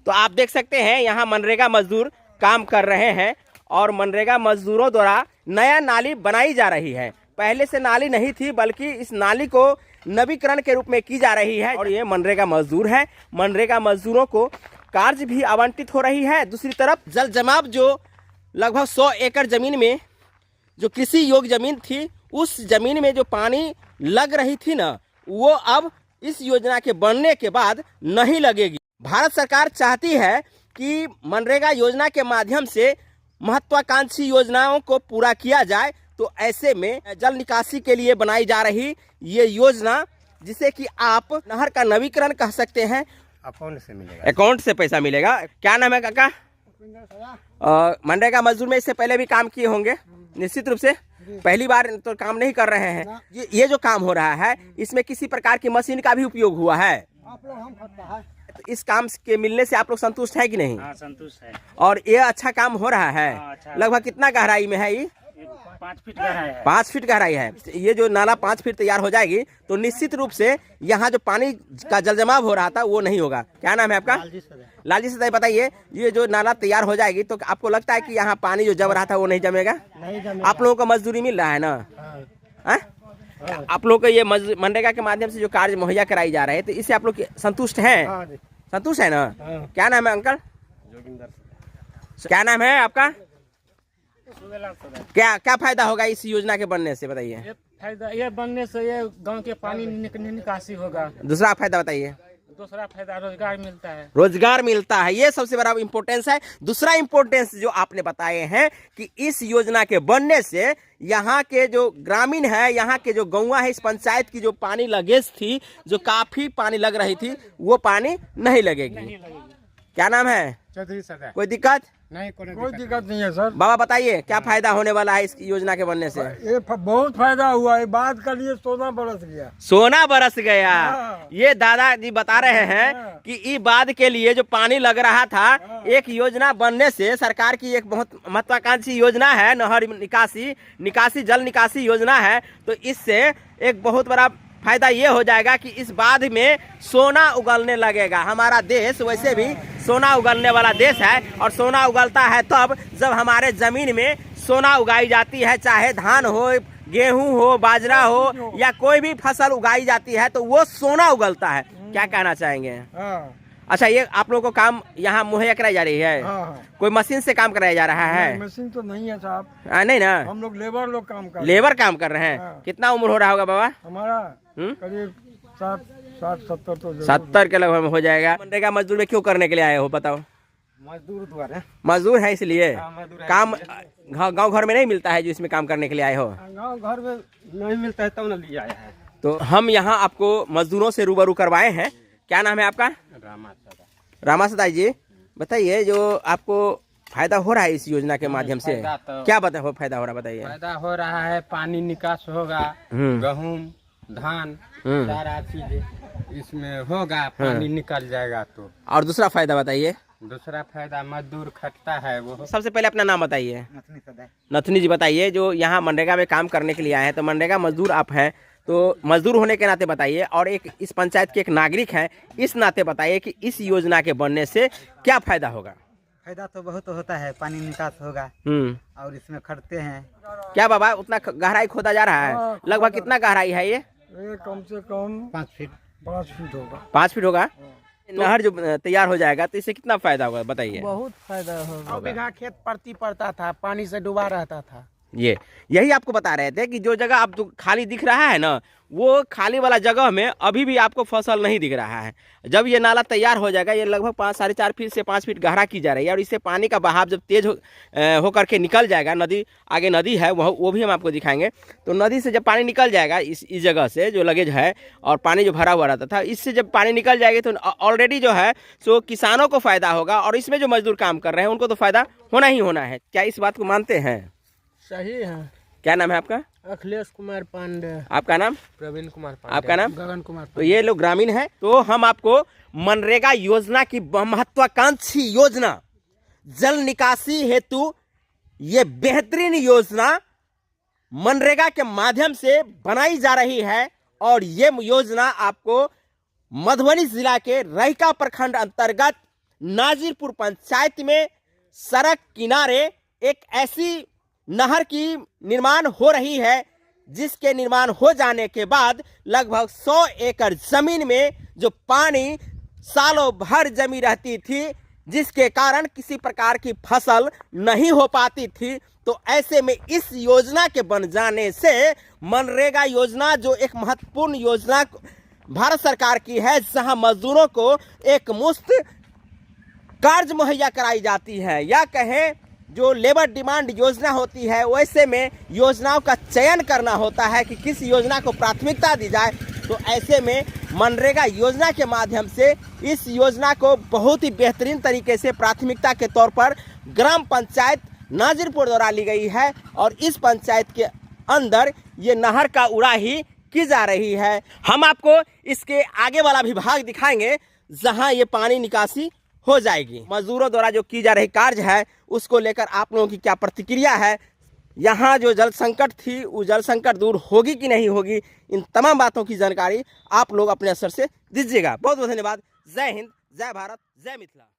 तो आप देख सकते हैं यहाँ मनरेगा मजदूर काम कर रहे हैं और मनरेगा मजदूरों द्वारा नया नाली बनाई जा रही है। पहले से नाली नहीं थी, बल्कि इस नाली को नवीकरण के रूप में की जा रही है। और ये मनरेगा मजदूर है। मनरेगा मजदूरों को कार्य भी आवंटित हो रही है। दूसरी तरफ जल जमाव जो लगभग 100 एकड़ जमीन में जो कृषि योग्य जमीन थी, उस जमीन में जो पानी लग रही थी ना, वो अब इस योजना के बनने के बाद नहीं लगेगी। भारत सरकार चाहती है कि मनरेगा योजना के माध्यम से महत्वाकांक्षी योजनाओं को पूरा किया जाए। तो ऐसे में जल निकासी के लिए बनाई जा रही ये योजना, जिसे कि आप नहर का नवीकरण कह सकते हैं, अकाउंट से मिलेगा। अकाउंट से पैसा मिलेगा। क्या नाम है काका? मनरेगा मजदूर में इससे पहले भी काम किए होंगे निश्चित रूप से, पहली बार तो काम नहीं कर रहे हैं। ये जो काम हो रहा है, इसमें किसी प्रकार की मशीन का भी उपयोग हुआ है? तो इस काम के मिलने से आप लोग संतुष्ट है कि नहीं? हाँ, संतुष्ट है। और ये अच्छा काम हो रहा है। अच्छा। लगभग कितना गहराई में है ये? 5 फीट गहराई है। 5 फीट गहराई है। ये जो नाला 5 फीट तैयार हो जाएगी तो निश्चित रूप से यहाँ जो पानी का जल जमाव हो रहा था वो नहीं होगा। क्या नाम है आपका? लालजी सदाई। बताइए, ये जो नाला तैयार हो जाएगी तो आपको लगता है कि यहाँ पानी जो जम रहा था वो नहीं जमेगा? नहीं जमेगा। आप लोगों को मजदूरी मिल रहा है ना? आप लोगों को ये मनरेगा के माध्यम से जो कार्य मुहैया कराई जा रहे हैं, तो इससे आप लोग संतुष्ट हैं? संतुष्ट है ना? क्या नाम है अंकल? क्या नाम है आपका? क्या क्या फायदा होगा इस योजना के बनने से, बताइए? फायदा ये बनने से ये गांव के पानी निकासी होगा। दूसरा फायदा बताइए? दूसरा फायदा रोजगार मिलता है। रोजगार मिलता है, ये सबसे बड़ा इम्पोर्टेंस है। दूसरा इम्पोर्टेंस जो आपने बताए हैं कि इस योजना के बनने से यहाँ के जो ग्रामीण है, यहाँ के जो गौवा है, इस पंचायत की जो पानी लगेज थी, जो काफी पानी लग रही थी, वो पानी नहीं लगेगी। क्या नाम है? चौधरी सदा। कोई दिक्कत नहीं, कोई दिक्कत नहीं है सर। बाबा बताइए, क्या फायदा होने वाला है इस योजना के बनने से? ये बहुत फायदा हुआ है। बात कर लिए सोना बरस गया। सोना बरस गया। हाँ। ये दादाजी बता रहे हैं कि इस बात के लिए जो पानी लग रहा था, एक योजना बनने से, सरकार की एक बहुत महत्वाकांक्षी योजना है नहर निकासी जल निकासी योजना है, तो इससे एक बहुत बड़ा फायदा ये हो जाएगा कि इस बाद में सोना उगलने लगेगा। हमारा देश वैसे भी सोना उगलने वाला देश है, और सोना उगलता है तब जब हमारे जमीन में सोना उगाई जाती है, चाहे धान हो, गेहूं हो, बाजरा हो, या कोई भी फसल उगाई जाती है तो वो सोना उगलता है। क्या कहना चाहेंगे? अच्छा, ये आप लोगों को काम यहाँ मुहैया कराई जा रही है? कोई मशीन से काम कराया जा रहा है? मशीन तो नहीं है साहब। नहीं ना, हम लोग लेबर लोग काम कर लेबर काम कर रहे हैं। कितना उम्र हो रहा होगा बाबा? हमारा करीब 60-70 तो 70 के लगभग हो जाएगा। मनरेगा मजदूर में क्यों करने के लिए आए हो, बताओ? मजदूर द्वारा। मजदूर है इसलिए? मजदूर है। काम गांव घर में नहीं मिलता है जो इसमें काम करने के लिए आए हो? गाँव घर में नहीं मिलता है तब न लिए आया है। तो हम यहाँ आपको मजदूरों से रूबरू करवाए हैं। क्या नाम है आपका? रामा सदाई जी। बताइए, जो आपको फायदा हो रहा है इस योजना के माध्यम से, क्या फायदा हो रहा है, बताइए? फायदा हो रहा है, पानी निकास होगा, गेहूं, धान, सारा चीज इसमें होगा, पानी निकल जाएगा। तो और दूसरा फायदा बताइए? दूसरा फायदा मजदूर खटता है वो। सबसे पहले अपना नाम बताइए। नथनी जी। बताइए, जो यहाँ मनरेगा में काम करने के लिए आए हैं, तो मनरेगा मजदूर आप हैं, तो मजदूर होने के नाते बताइए, और एक इस पंचायत के एक नागरिक हैं, इस नाते बताइए कि इस योजना के बनने से क्या फायदा होगा? फायदा तो बहुत होता है, पानी निकास होगा और इसमें खड़ते हैं। क्या बाबा, उतना गहराई खोदा जा रहा है? लगभग कितना गहराई है ये? कम से कम 5 फीट 5 फीट होगा। 5 फीट होगा। नहर जो तैयार हो जाएगा तो इससे कितना फायदा होगा, बताइए? बहुत फायदा होगा। 100 बीघा खेत प्रति पड़ता था, पानी से डूबा रहता था। यही आपको बता रहे थे कि जो जगह आप तो खाली दिख रहा है ना, वो खाली वाला जगह में अभी भी आपको फसल नहीं दिख रहा है। जब ये नाला तैयार हो जाएगा, ये लगभग 4.5 फीट से 5 फीट गहरा की जा रही है, और इससे पानी का बहाव जब तेज होकर के निकल जाएगा, नदी आगे नदी है वो भी हम आपको दिखाएंगे। तो नदी से जब पानी निकल जाएगा इस जगह से जो लगेज है, और पानी जो भरा हुआ रहता था, इससे जब पानी निकल जाएगी तो ऑलरेडी जो है सो किसानों को फायदा होगा, और इसमें जो मजदूर काम कर रहे हैं उनको तो फायदा होना ही होना है। क्या इस बात को मानते हैं? सही है। क्या नाम है आपका? अखिलेश कुमार पांडे। आपका नाम? प्रवीण कुमार पांडे। आपका नाम? गगन कुमार। तो ये लोग ग्रामीण हैं। तो हम आपको मनरेगा योजना की महत्वाकांक्षी योजना, जल निकासी हेतु ये बेहतरीन योजना मनरेगा के माध्यम से बनाई जा रही है, और ये योजना आपको मधुबनी जिला के रहिका प्रखंड अंतर्गत नाजिरपुर पंचायत में सड़क किनारे एक ऐसी नहर की निर्माण हो रही है जिसके निर्माण हो जाने के बाद लगभग 100 एकड़ जमीन में जो पानी सालों भर जमी रहती थी, जिसके कारण किसी प्रकार की फसल नहीं हो पाती थी। तो ऐसे में इस योजना के बन जाने से मनरेगा योजना जो एक महत्वपूर्ण योजना भारत सरकार की है, जहां मजदूरों को एक मुफ्त कार्य मुहैया कराई जाती है, या कहें जो लेबर डिमांड योजना होती है, वैसे में योजनाओं का चयन करना होता है कि किस योजना को प्राथमिकता दी जाए। तो ऐसे में मनरेगा योजना के माध्यम से इस योजना को बहुत ही बेहतरीन तरीके से प्राथमिकता के तौर पर ग्राम पंचायत नाजिरपुर द्वारा ली गई है और इस पंचायत के अंदर ये नहर का उड़ाही की जा रही है। हम आपको इसके आगे वाला भी भाग दिखाएंगे जहां ये पानी निकासी हो जाएगी। मजदूरों द्वारा जो की जा रही कार्य है उसको लेकर आप लोगों की क्या प्रतिक्रिया है, यहाँ जो जल संकट थी वो जल संकट दूर होगी कि नहीं होगी, इन तमाम बातों की जानकारी आप लोग अपने असर से दीजिएगा। बहुत बहुत धन्यवाद। जय हिंद, जय भारत, जय मिथिला।